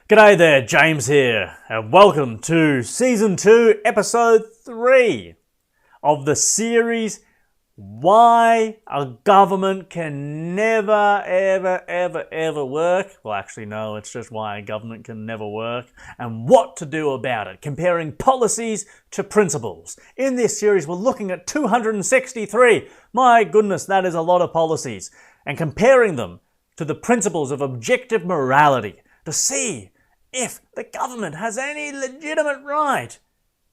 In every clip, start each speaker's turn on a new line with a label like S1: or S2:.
S1: G'day there, James here, and welcome to Season 2, Episode 3 of the series Why a Government Can Never, Ever Work. Well, actually, no, it's just why a government can never work and what to do about it, comparing policies to principles. In this series, we're looking at 263. My goodness, that is a lot of policies, and comparing them to the principles of objective morality to see if the government has any legitimate right,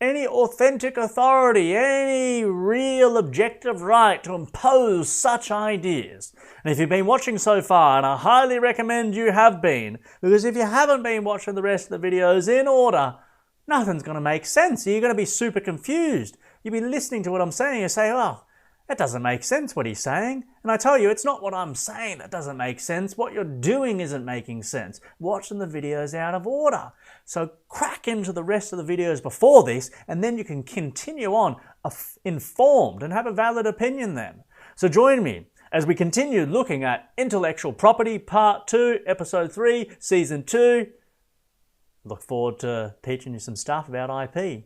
S1: any authentic authority, any real objective right to impose such ideas. And if you've been watching so far, and I highly recommend you have been, because if you haven't been watching the rest of the videos in order, nothing's going to make sense. You're going to be super confused. You'll be listening to what I'm saying and say, oh, that doesn't make sense what he's saying. And I tell you, it's not what I'm saying that doesn't make sense. What you're doing isn't making sense. Watching the videos out of order. So crack into the rest of the videos before this, and then you can continue on informed and have a valid opinion then. So join me as we continue looking at Intellectual Property Part 2, Episode 3, Season 2. Look forward to teaching you some stuff about IP.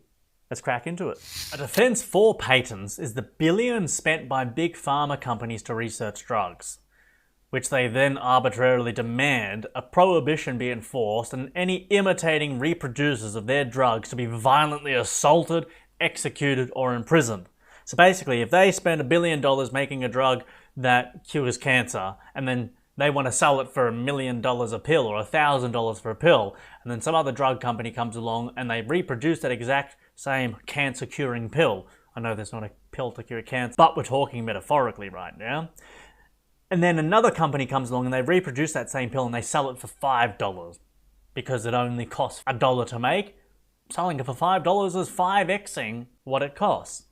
S1: Let's crack into it. A defense for patents is the billions spent by big pharma companies to research drugs, which they then arbitrarily demand a prohibition be enforced and any imitating reproducers of their drugs to be violently assaulted, executed, or imprisoned. So basically, if they spend $1 billion making a drug that cures cancer, and then they want to sell it for $1 million a pill or $1,000 for a pill, and then some other drug company comes along and they reproduce that exact same cancer-curing pill. I know there's not a pill to cure cancer, but we're talking metaphorically right now. And then another company comes along and they reproduce that same pill and they sell it for $5 because it only costs $1 to make. Selling it for $5 is 5xing what it costs.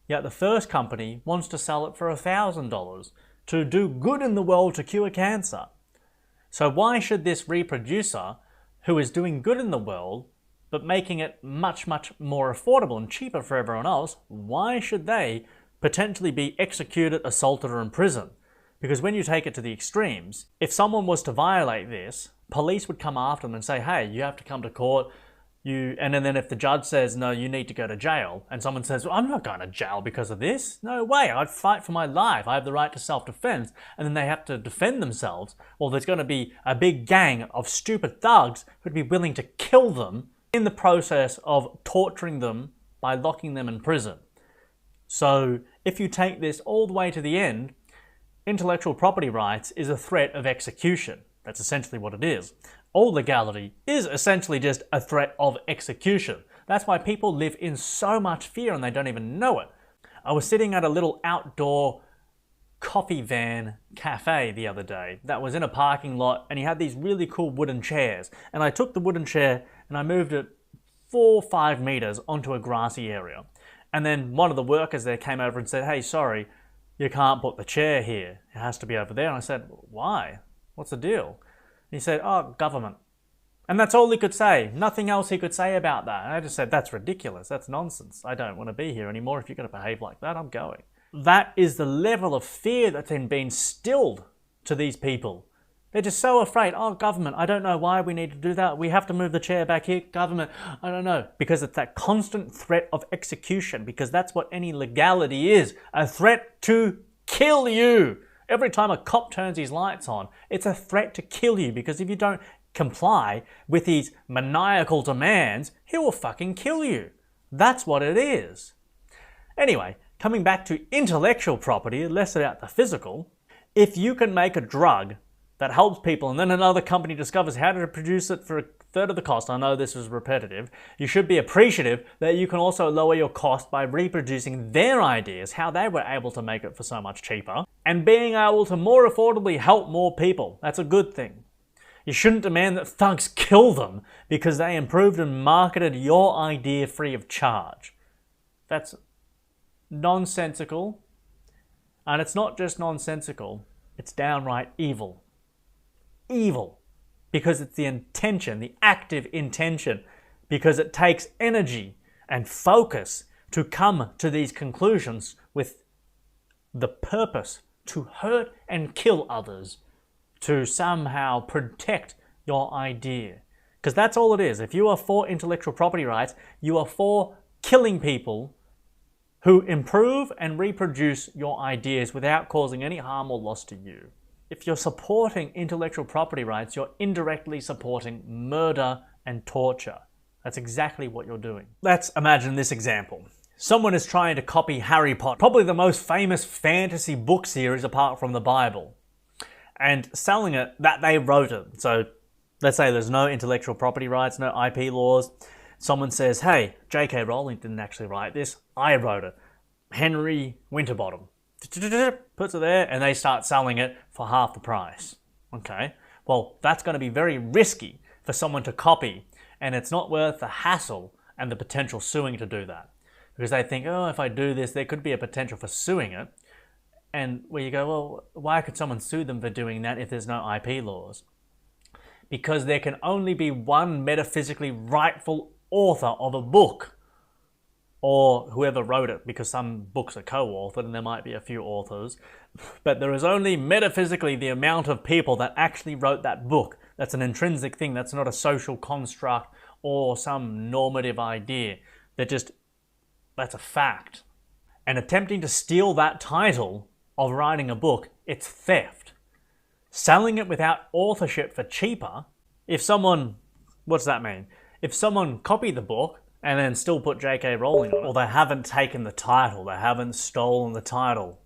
S1: Yet the first company wants to sell it for $1,000 to do good in the world to cure cancer. So why should this reproducer, who is doing good in the world, but making it much more affordable and cheaper for everyone else, why should they potentially be executed, assaulted, or imprisoned? Because when you take it to the extremes, if someone was to violate this, police would come after them and say, hey, you have to come to court. And then if the judge says, no, you need to go to jail, and someone says, well, I'm not going to jail because of this. No way, I'd fight for my life. I have the right to self-defense. And then they have to defend themselves. Well, there's going to be a big gang of stupid thugs who'd be willing to kill them in the process of torturing them by locking them in prison. So if you take this all the way to the end, intellectual property rights is a threat of execution. That's essentially what it is. All legality is essentially just a threat of execution. That's why people live in so much fear and they don't even know it. I was sitting at a little outdoor coffee van cafe the other day that was in a parking lot, and he had these really cool wooden chairs. And I took the wooden chair and I moved it 4 or 5 meters onto a grassy area. And then one of the workers there came over and said, hey, sorry, you can't put the chair here. It has to be over there. And I said, why? What's the deal? He said, oh, government. And that's all he could say. Nothing else he could say about that. And I just said, that's ridiculous. That's nonsense. I don't want to be here anymore. If you're going to behave like that, I'm going. That is the level of fear that's been instilled to these people. They're just so afraid. Oh, government, I don't know why we need to do that. We have to move the chair back here. Government, I don't know. Because it's that constant threat of execution. Because that's what any legality is. A threat to kill you. Every time a cop turns his lights on, it's a threat to kill you, because if you don't comply with his maniacal demands, he will fucking kill you. That's what it is. Anyway, coming back to intellectual property, less about the physical, if you can make a drug that helps people and then another company discovers how to produce it for a third of the cost, I know this is repetitive, you should be appreciative that you can also lower your cost by reproducing their ideas, how they were able to make it for so much cheaper, and being able to more affordably help more people. That's a good thing. You shouldn't demand that thugs kill them because they improved and marketed your idea free of charge. That's nonsensical. And it's not just nonsensical, it's downright evil. Evil. Because it's the intention, the active intention, because it takes energy and focus to come to these conclusions with the purpose to hurt and kill others, to somehow protect your idea. Because that's all it is. If you are for intellectual property rights, you are for killing people who improve and reproduce your ideas without causing any harm or loss to you. If you're supporting intellectual property rights, you're indirectly supporting murder and torture. That's exactly what you're doing. Let's imagine this example. Someone is trying to copy Harry Potter, probably the most famous fantasy book series apart from the Bible, and selling it that they wrote it. So let's say there's no intellectual property rights, no IP laws. Someone says, hey, J.K. Rowling didn't actually write this, I wrote it. Henry Winterbottom. Puts it there and they start selling it for half the price. Okay, well, that's going to be very risky for someone to copy, and it's not worth the hassle and the potential suing to do that. Because they think, oh, if I do this, there could be a potential for suing it. And where you go, well, why could someone sue them for doing that if there's no IP laws? Because there can only be one metaphysically rightful author of a book, or whoever wrote it, because some books are co-authored and there might be a few authors, but there is only metaphysically the amount of people that actually wrote that book. That's an intrinsic thing. That's not a social construct or some normative idea. That's a fact. And attempting to steal that title of writing a book, it's theft. Selling it without authorship for cheaper, what's that mean? If someone copied the book and then still put J.K. Rowling on it, or they haven't taken the title, they haven't stolen the title,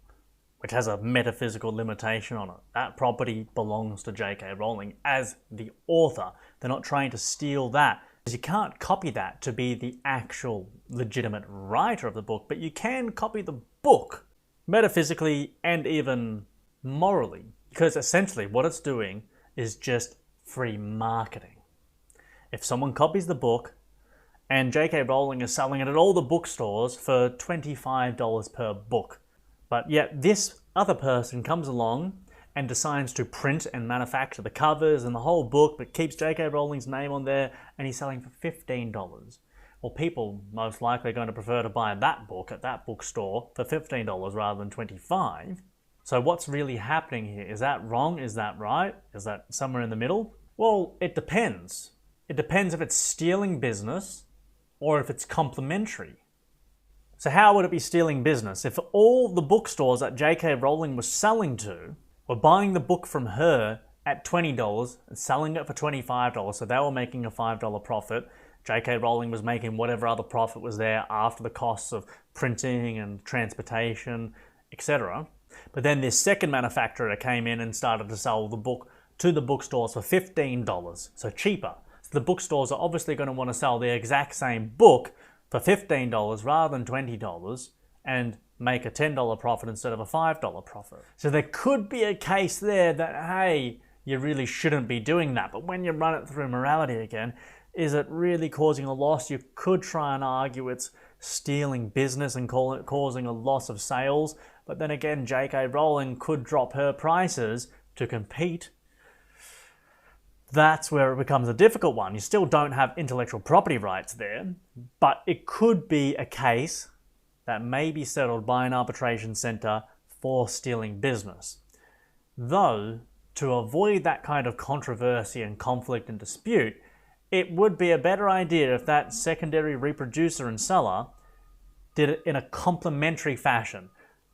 S1: which has a metaphysical limitation on it, that property belongs to J.K. Rowling as the author. They're not trying to steal that. Because you can't copy that to be the actual legitimate writer of the book, but you can copy the book metaphysically and even morally. Because essentially what it's doing is just free marketing. If someone copies the book and J.K. Rowling is selling it at all the bookstores for $25 per book, but yet this other person comes along and decides to print and manufacture the covers and the whole book, but keeps J.K. Rowling's name on there, and he's selling for $15. Well, people most likely are going to prefer to buy that book at that bookstore for $15 rather than $25. So what's really happening here? Is that wrong? Is that right? Is that somewhere in the middle? Well, it depends. It depends if it's stealing business or if it's complementary. So how would it be stealing business? If all the bookstores that J.K. Rowling was selling to were buying the book from her at $20 and selling it for $25, so they were making a $5 profit. J.K. Rowling was making whatever other profit was there after the costs of printing and transportation, etc. But then this second manufacturer came in and started to sell the book to the bookstores for $15, so cheaper. So the bookstores are obviously going to want to sell the exact same book for $15 rather than $20 and make a $10 profit instead of a $5 profit. So there could be a case there that, hey, you really shouldn't be doing that. But when you run it through morality again, is it really causing a loss? You could try and argue it's stealing business and causing a loss of sales. But then again, J.K. Rowling could drop her prices to compete. That's where it becomes a difficult one. You still don't have intellectual property rights there, but it could be a case that may be settled by an arbitration centre for stealing business. Though, to avoid that kind of controversy and conflict and dispute, it would be a better idea if that secondary reproducer and seller did it in a complementary fashion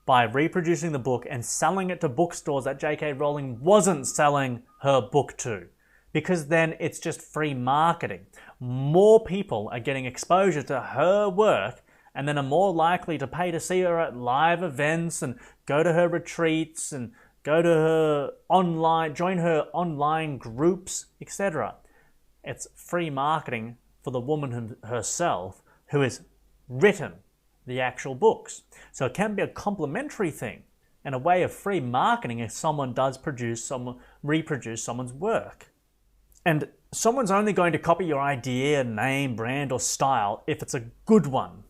S1: by reproducing the book and selling it to bookstores that J.K. Rowling wasn't selling her book to. Because then it's just free marketing. More people are getting exposure to her work and then are more likely to pay to see her at live events and go to her retreats and go to her online, join her online groups, etc. It's free marketing for the woman herself who has written the actual books. So it can be a complementary thing and a way of free marketing if someone does reproduce someone's work. And someone's only going to copy your idea, name, brand, or style if it's a good one.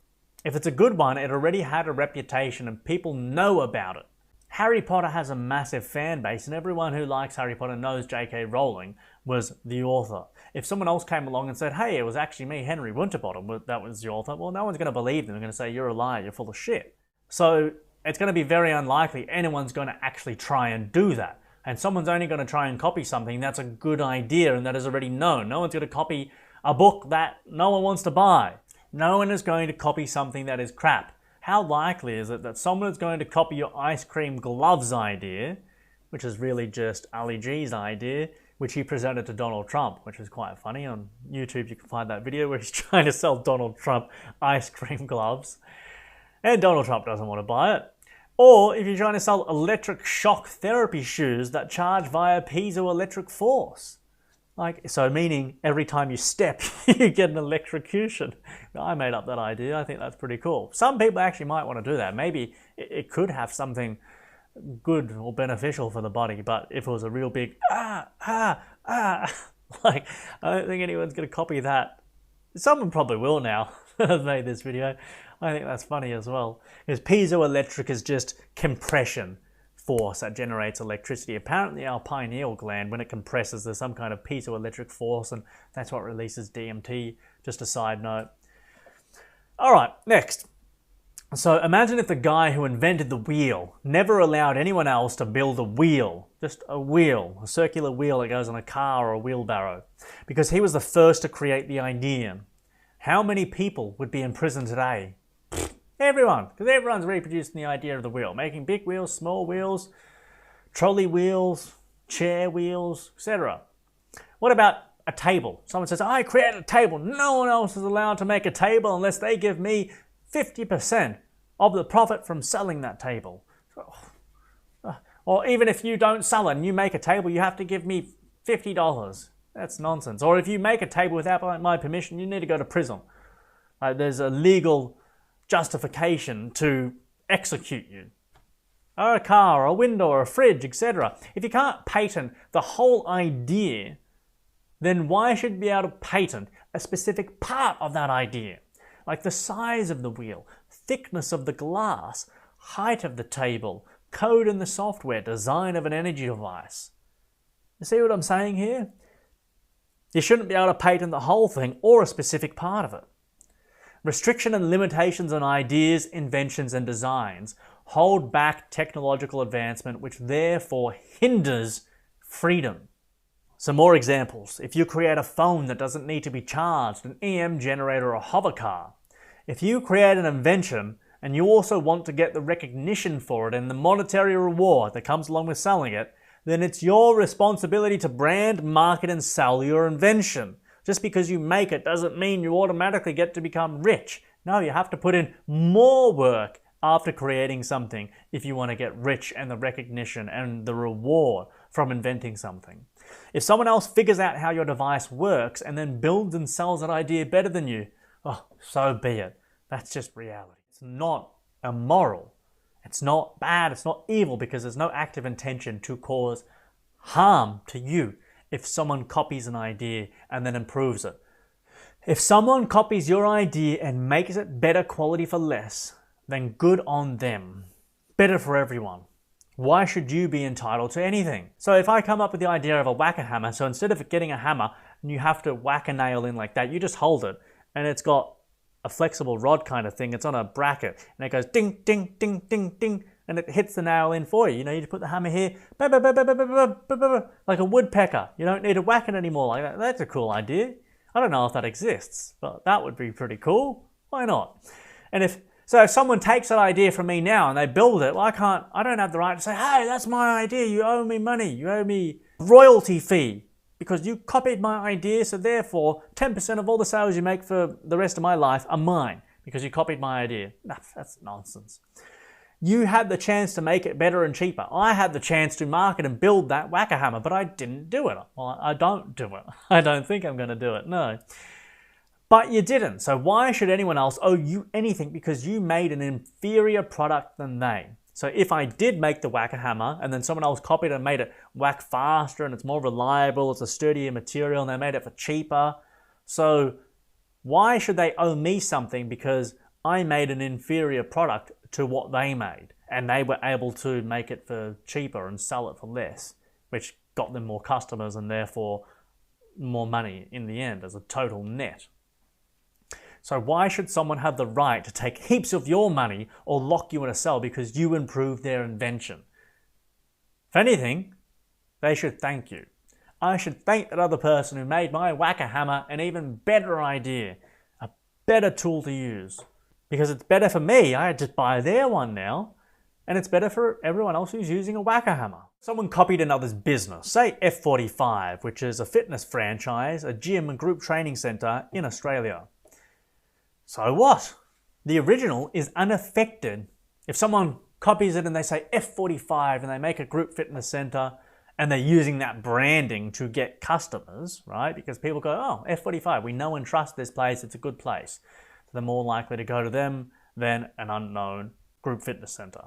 S1: If it's a good one, it already had a reputation and people know about it. Harry Potter has a massive fan base and everyone who likes Harry Potter knows J.K. Rowling was the author. If someone else came along and said, hey, it was actually me, Henry Winterbottom, that was the author, well, no one's going to believe them. They're going to say, you're a liar, you're full of shit. So it's going to be very unlikely anyone's going to actually try and do that. and someone's only going to try and copy something that's a good idea and that is already known. No one's going to copy a book that no one wants to buy. No one is going to copy something that is crap. How likely is it that someone is going to copy your ice cream gloves idea, which is really just Ali G's idea, which he presented to Donald Trump, which is quite funny. On YouTube, you can find that video where he's trying to sell Donald Trump ice cream gloves. And Donald Trump doesn't want to buy it. Or if you're trying to sell electric shock therapy shoes that charge via piezoelectric force. So meaning every time you step, you get an electrocution. I made up that idea. I think that's pretty cool. Some people actually might want to do that. Maybe it could have something good or beneficial for the body, but if it was a real big I don't think anyone's going to copy that. Someone probably will now that I've made this video. I think that's funny as well. Because piezoelectric is just compression force that generates electricity. Apparently our pineal gland, when it compresses, there's some kind of piezoelectric force, and that's what releases DMT. Just a side note. All right, next. So imagine if the guy who invented the wheel never allowed anyone else to build a wheel, just a wheel, a circular wheel that goes on a car or a wheelbarrow, because he was the first to create the idea. How many people would be in prison today? Everyone, because everyone's reproducing the idea of the wheel, making big wheels, small wheels, trolley wheels, chair wheels, etc. What about a table? Someone says, I created a table. No one else is allowed to make a table unless they give me 50% of the profit from selling that table. Or even if you don't sell it and you make a table, you have to give me $50. That's nonsense. Or if you make a table without my permission, you need to go to prison. There's a legal justification to execute you. Or a car, or a window, or a fridge, etc. If you can't patent the whole idea, then why should you be able to patent a specific part of that idea? Like the size of the wheel, thickness of the glass, height of the table, code in the software, design of an energy device. You see what I'm saying here? You shouldn't be able to patent the whole thing or a specific part of it. Restriction and limitations on ideas, inventions, and designs hold back technological advancement, which therefore hinders freedom. Some more examples. If you create a phone that doesn't need to be charged, an EM generator, or a hover car. If you create an invention and you also want to get the recognition for it and the monetary reward that comes along with selling it, then it's your responsibility to brand, market, and sell your invention. Just because you make it doesn't mean you automatically get to become rich. No, you have to put in more work after creating something if you want to get rich and the recognition and the reward from inventing something. If someone else figures out how your device works and then builds and sells that idea better than you, oh, so be it. That's just reality. It's not immoral. It's not bad. It's not evil because there's no active intention to cause harm to you if someone copies an idea and then improves it. If someone copies your idea and makes it better quality for less, then good on them. Better for everyone. Why should you be entitled to anything? So if I come up with the idea of a whacker hammer, so instead of getting a hammer and you have to whack a nail in like that, you just hold it and it's got a flexible rod kind of thing. It's on a bracket and it goes ding, ding, ding, ding, ding, and it hits the nail in for you. You know, you just put the hammer here, like a woodpecker. You don't need to whack it anymore like that. That's a cool idea. I don't know if that exists, but that would be pretty cool. Why not? And if someone takes that idea from me now and they build it, well, I don't have the right to say, hey, that's my idea. You owe me money. You owe me royalty fee because you copied my idea. So therefore, 10% of all the sales you make for the rest of my life are mine because you copied my idea. No, that's nonsense. You had the chance to make it better and cheaper. I had the chance to market and build that whacker hammer, but I didn't do it. Well, I don't do it. I don't think I'm going to do it, no. But you didn't. So why should anyone else owe you anything because you made an inferior product than they? So if I did make the whacker hammer and then someone else copied it and made it whack faster and it's more reliable, it's a sturdier material and they made it for cheaper. So why should they owe me something because I made an inferior product to what they made and they were able to make it for cheaper and sell it for less, which got them more customers and therefore more money in the end as a total net. So why should someone have the right to take heaps of your money or lock you in a cell because you improved their invention? If anything, they should thank you. I should thank that other person who made my whacker hammer an even better idea, a better tool to use. Because it's better for me, I just buy their one now, and it's better for everyone else who's using a whacker hammer. Someone copied another's business, say F45, which is a fitness franchise, a gym and group training centre in Australia. So what? The original is unaffected. If someone copies it and they say F45 and they make a group fitness centre and they're using that branding to get customers, right? Because people go, oh, F45, we know and trust this place, it's a good place. So they're more likely to go to them than an unknown group fitness centre.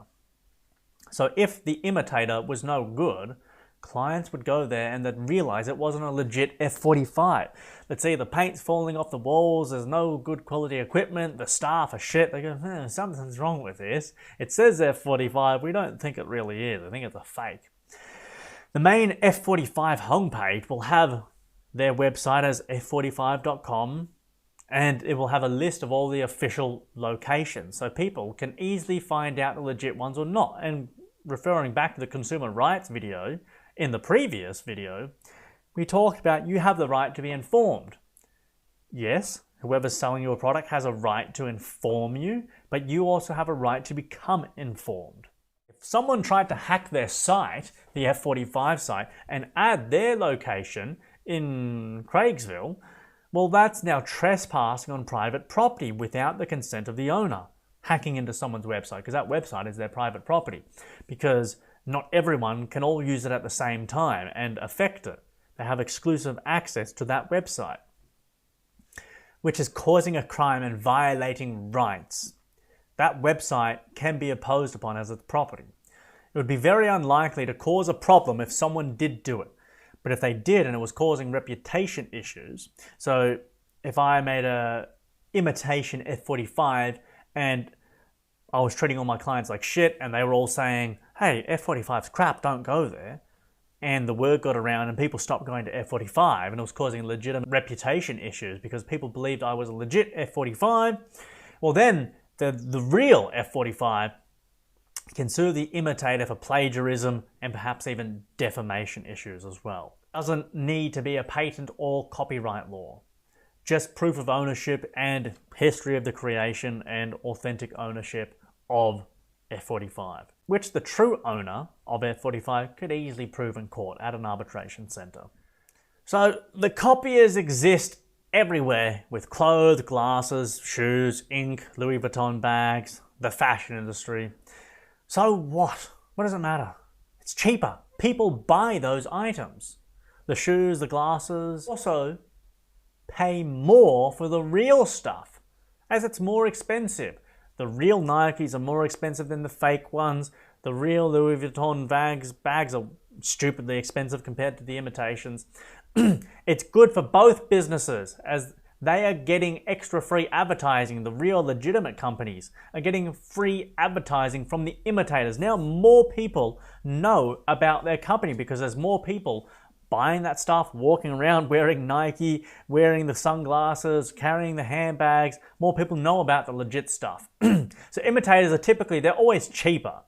S1: So if the imitator was no good, clients would go there and they'd realize it wasn't a legit F45. Let's see, the paint's falling off the walls, there's no good quality equipment, the staff are shit. They go, something's wrong with this. It says F45, we don't think it really is. I think it's a fake. The main F45 homepage will have their website as f45.com, and it will have a list of all the official locations, so people can easily find out the legit ones or not. And referring back to the consumer rights video, in the previous video, we talked about you have the right to be informed. Yes, whoever's selling your product has a right to inform you, but you also have a right to become informed. If someone tried to hack their site, the F45 site, and add their location in Craigsville, well, that's now trespassing on private property without the consent of the owner, hacking into someone's website, because that website is their private property. Because not everyone can all use it at the same time and affect it. They have exclusive access to that website, which is causing a crime and violating rights. That website can be opposed upon as its property. It would be very unlikely to cause a problem if someone did do it. But if they did and it was causing reputation issues, so if I made a imitation F45 and I was treating all my clients like shit and they were all saying, hey, F45's crap, don't go there, and the word got around and people stopped going to F45 and it was causing legitimate reputation issues because people believed I was a legit F45, well then the real F45 can sue the imitator for plagiarism and perhaps even defamation issues as well. Doesn't need to be a patent or copyright law. Just proof of ownership and history of the creation and authentic ownership of F45, which the true owner of F45 could easily prove in court at an arbitration centre. So the copiers exist everywhere with clothes, glasses, shoes, ink, Louis Vuitton bags, the fashion industry. So what? What does it matter? It's cheaper. People buy those items. The shoes, the glasses, also pay more for the real stuff as it's more expensive. The real Nikes are more expensive than the fake ones. The real Louis Vuitton bags are stupidly expensive compared to the imitations. It's good for both businesses as they are getting extra free advertising. The real legitimate companies are getting free advertising from the imitators. Now more people know about their company because there's more people buying that stuff, walking around wearing Nike, wearing the sunglasses, carrying the handbags. More people know about the legit stuff. So imitators are typically, they're always cheaper,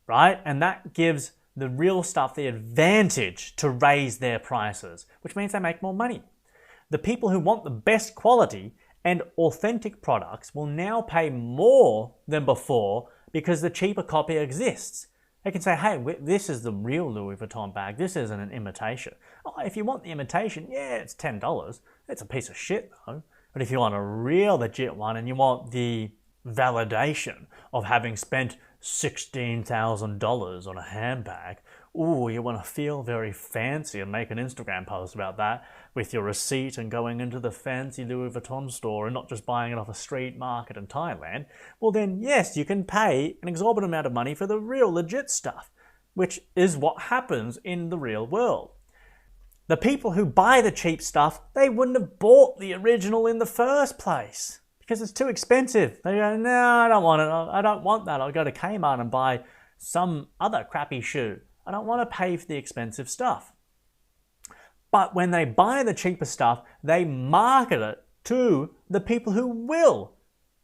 S1: right? And that gives the real stuff the advantage to raise their prices, which means they make more money. The people who want the best quality and authentic products will now pay more than before because the cheaper copy exists. They can say, hey, this is the real Louis Vuitton bag. This isn't an imitation. Oh, if you want the imitation, yeah, it's $10. It's a piece of shit though. But if you want a real legit one and you want the validation of having spent $16,000 on a handbag, ooh, you want to feel very fancy and make an Instagram post about that with your receipt and going into the fancy Louis Vuitton store and not just buying it off a street market in Thailand, well then yes, you can pay an exorbitant amount of money for the real legit stuff, which is what happens in the real world. The people who buy the cheap stuff, they wouldn't have bought the original in the first place because it's too expensive. They go, no, I don't want it. I don't want that. I'll go to Kmart and buy some other crappy shoe. I don't want to pay for the expensive stuff. But when they buy the cheaper stuff, they market it to the people who will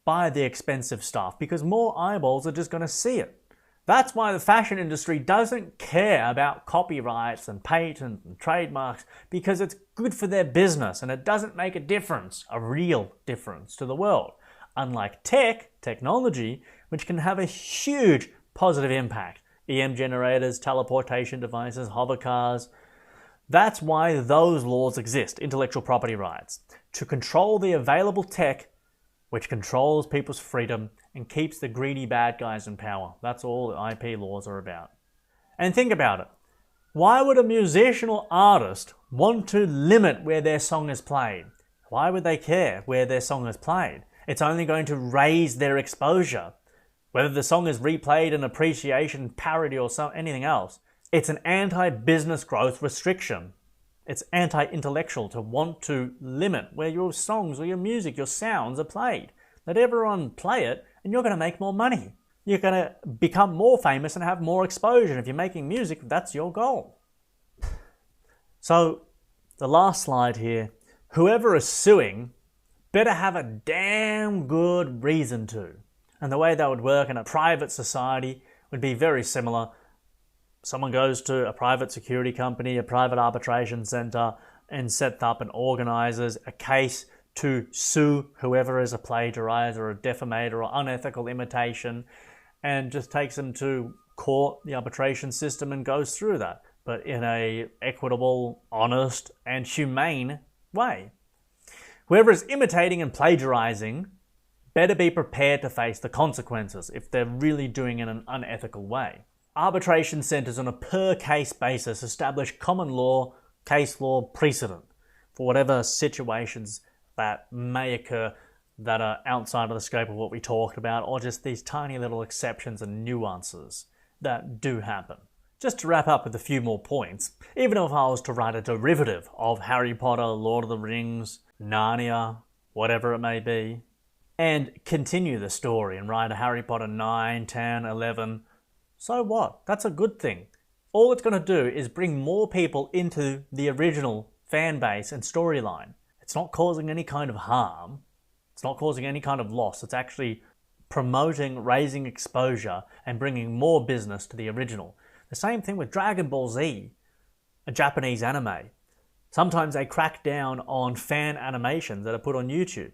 S1: buy the expensive stuff because more eyeballs are just going to see it. That's why the fashion industry doesn't care about copyrights and patents and trademarks, because it's good for their business and it doesn't make a difference, a real difference to the world. Unlike technology, which can have a huge positive impact. EM generators, teleportation devices, hover cars. That's why those laws exist, intellectual property rights, to control the available tech, which controls people's freedom and keeps the greedy bad guys in power. That's all the IP laws are about. And think about it. Why would a musician or artist want to limit where their song is played? Why would they care where their song is played? It's only going to raise their exposure. Whether the song is replayed in appreciation, parody, or anything else, it's an anti-business growth restriction. It's anti-intellectual to want to limit where your songs or your music, your sounds are played. Let everyone play it and you're going to make more money. You're going to become more famous and have more exposure. If you're making music, that's your goal. So, the last slide here. Whoever is suing better have a damn good reason to. And the way that would work in a private society would be very similar. Someone goes to a private security company, a private arbitration center, and sets up and organizes a case to sue whoever is a plagiarizer or a defamator or unethical imitation, and just takes them to court, the arbitration system, and goes through that, but in a equitable, honest, and humane way. Whoever is imitating and plagiarizing better be prepared to face the consequences if they're really doing it in an unethical way. Arbitration centers on a per-case basis establish common law, case law precedent for whatever situations that may occur that are outside of the scope of what we talked about, or just these tiny little exceptions and nuances that do happen. Just to wrap up with a few more points, even if I was to write a derivative of Harry Potter, Lord of the Rings, Narnia, whatever it may be, and continue the story and write a Harry Potter 9, 10, 11, so what? That's a good thing. All it's going to do is bring more people into the original fan base and storyline. It's not causing any kind of harm. It's not causing any kind of loss. It's actually promoting, raising exposure, and bringing more business to the original. The same thing with Dragon Ball Z, a Japanese anime. Sometimes they crack down on fan animations that are put on YouTube.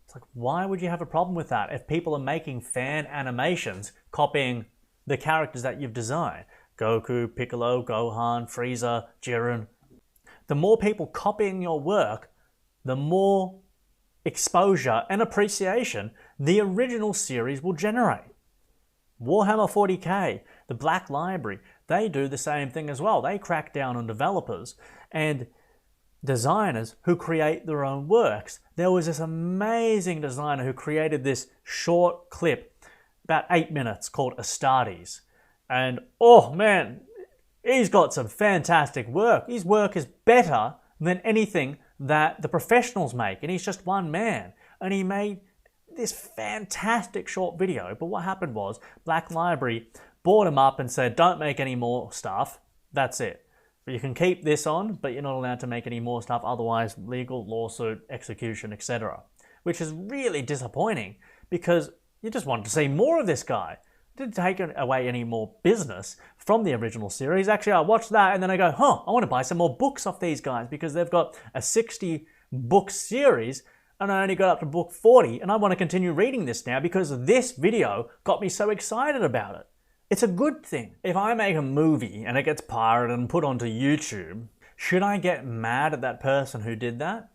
S1: It's like, why would you have a problem with that if people are making fan animations copying the characters that you've designed? Goku, Piccolo, Gohan, Frieza, Jiren. The more people copying your work, the more exposure and appreciation the original series will generate. Warhammer 40k, the Black Library, they do the same thing as well. They crack down on developers and designers who create their own works. There was this amazing designer who created this short clip, about 8 minutes, called Astartes. And oh man, he's got some fantastic work. His work is better than anything that the professionals make, and he's just one man. And he made this fantastic short video, but what happened was Black Library bought him up and said, don't make any more stuff, that's it. You can keep this on, but you're not allowed to make any more stuff, otherwise legal, lawsuit, execution, etc. Which is really disappointing, because you just wanted to see more of this guy. It didn't take away any more business from the original series. Actually, I watched that and then I go, I want to buy some more books off these guys, because they've got a 60-book series and I only got up to book 40, and I want to continue reading this now because this video got me so excited about it. It's a good thing. If I make a movie and it gets pirated and put onto YouTube, should I get mad at that person who did that?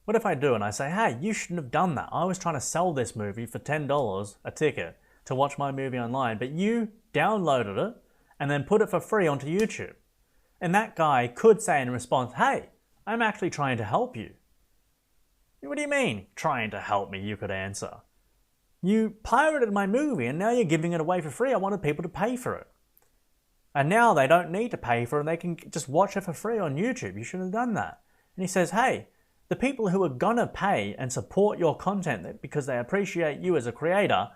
S1: What if I do and I say, hey, you shouldn't have done that. I was trying to sell this movie for $10 a ticket to watch my movie online, but you downloaded it and then put it for free onto YouTube. And that guy could say in response, hey, I'm actually trying to help you. What do you mean, trying to help me, you could answer. You pirated my movie and now you're giving it away for free. I wanted people to pay for it. And now they don't need to pay for it. They can just watch it for free on YouTube. You shouldn't have done that. And he says, hey, the people who are gonna pay and support your content because they appreciate you as a creator,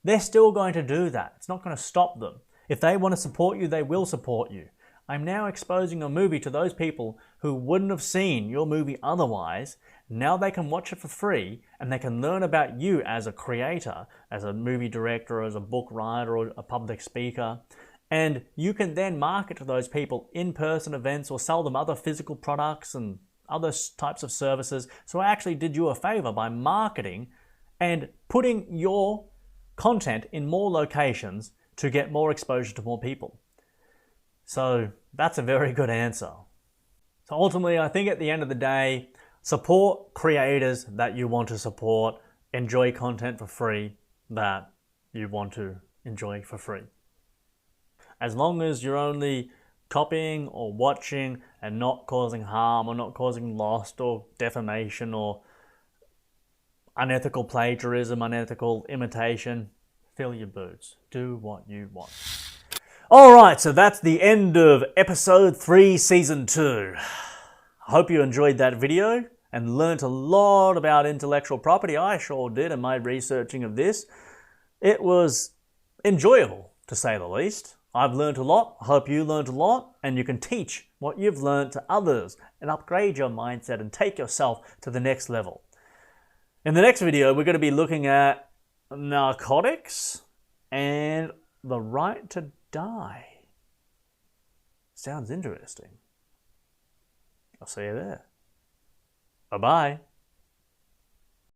S1: they're still going to do that. It's not going to stop them. If they want to support you, they will support you. I'm now exposing your movie to those people who wouldn't have seen your movie otherwise, Now they can watch it for free and they can learn about you as a creator, as a movie director, as a book writer, or a public speaker. And you can then market to those people in-person events or sell them other physical products and other types of services. So I actually did you a favor by marketing and putting your content in more locations to get more exposure to more people. So that's a very good answer. So ultimately, I think at the end of the day, support creators that you want to support, enjoy content for free that you want to enjoy for free. As long as you're only copying or watching and not causing harm or not causing loss or defamation or unethical plagiarism, unethical imitation, fill your boots. Do what you want. Alright, so that's the end of episode 3, season 2. I hope you enjoyed that video and learnt a lot about intellectual property. I sure did in my researching of this. It was enjoyable, to say the least. I've learnt a lot. I hope you learnt a lot, and you can teach what you've learnt to others and upgrade your mindset and take yourself to the next level. In the next video, we're going to be looking at narcotics and the right to die. Sounds interesting. I'll see you there. Bye-bye.